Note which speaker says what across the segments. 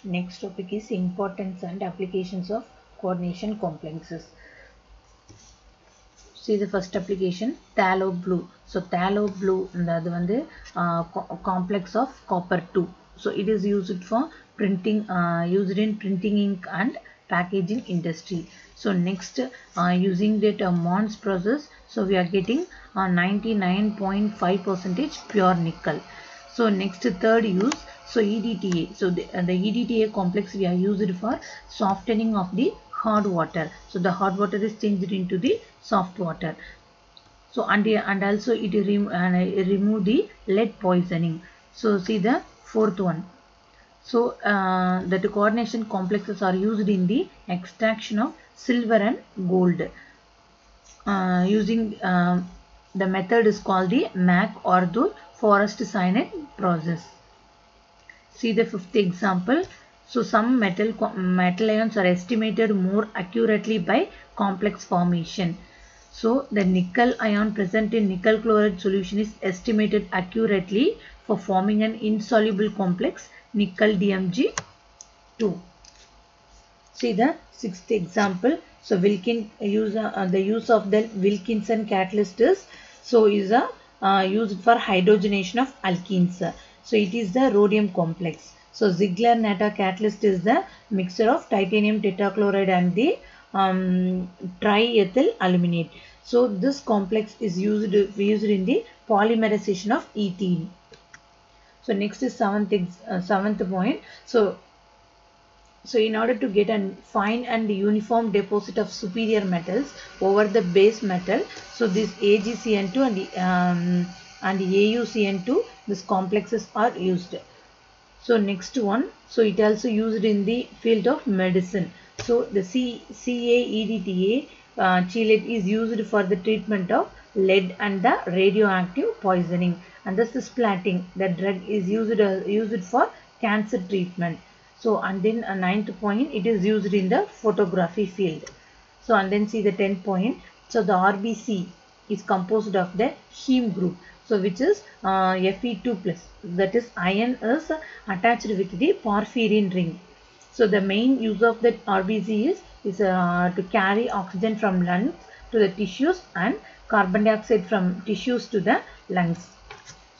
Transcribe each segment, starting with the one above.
Speaker 1: Next topic is importance and applications of coordination complexes. See the first application, tallow blue. So tallow blue is complex of copper 2. So it is used for printing, used in printing ink and packaging industry. So next, using that Mons process, so we are getting 99.5% pure nickel. So next, third use, so EDTA. So the EDTA complex we are used for softening of the hard water. So the hard water is changed into the soft water. So and also it remove the lead poisoning. So see the fourth one. So that coordination complexes are used in the extraction of silver and gold. Using the method is called the McArthur forest cyanide process. See the fifth example. So some metal ions are estimated more accurately by complex formation. So the nickel ion present in nickel chloride solution is estimated accurately for forming an insoluble complex nickel DMG2. See the sixth example. So the use of the Wilkinson catalyst is used for hydrogenation of alkenes. So it is the rhodium complex. So Ziegler-Natta catalyst is the mixture of titanium tetrachloride and the triethyl aluminate. So this complex is used in the polymerization of ethene. So next is seventh point. So in order to get a fine and uniform deposit of superior metals over the base metal, so this AgCN2 and AuCN2, these complexes are used. So next one, so it also used in the field of medicine. So the CaEDTA chelate is used for the treatment of lead and the radioactive poisoning, and the cisplatin, the drug is used for cancer treatment. So and then a ninth point, it is used in the photography field. So and then see the 10th point. So the RBC is composed of the heme group. So which is Fe2 plus, that is iron is attached with the porphyrin ring. So the main use of that RBC is to carry oxygen from lungs to the tissues and carbon dioxide from tissues to the lungs.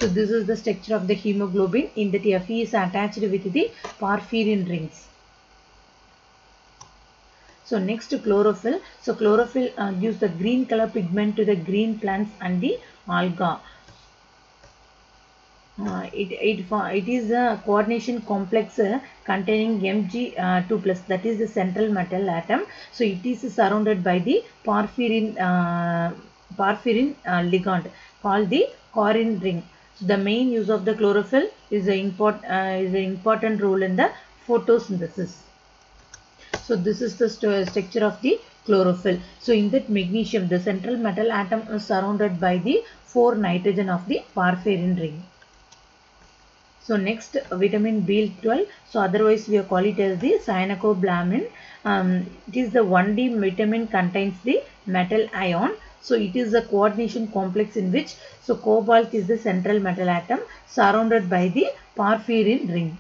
Speaker 1: So this is the structure of the hemoglobin, in that Fe is attached with the porphyrin rings. So next, chlorophyll. So chlorophyll gives the green color pigment to the green plants and the alga. It is a coordination complex containing Mg2 plus, that is the central metal atom. So it is surrounded by the porphyrin ligand called the Corrin ring. So the main use of the chlorophyll is an important role in the photosynthesis. So this is the structure of the chlorophyll. So in that magnesium, the central metal atom is surrounded by the 4 nitrogen of the porphyrin ring. So next, vitamin B12. So otherwise we call it as the cyanocobalamin. It is the 1D vitamin, contains the metal ion. So it is a coordination complex in which, so cobalt is the central metal atom surrounded by the porphyrin ring.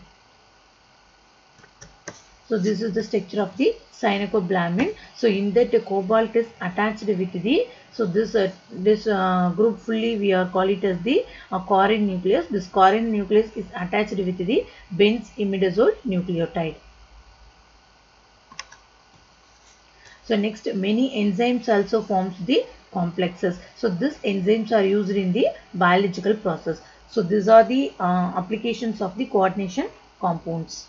Speaker 1: So this is the structure of the cyanocobalamin. So in that cobalt is attached with the, so this group fully we are call it as the Corrin nucleus. This Corrin nucleus is attached with the benzimidazole nucleotide. So next, many enzymes also forms the complexes. So these enzymes are used in the biological process. So these are the applications of the coordination compounds.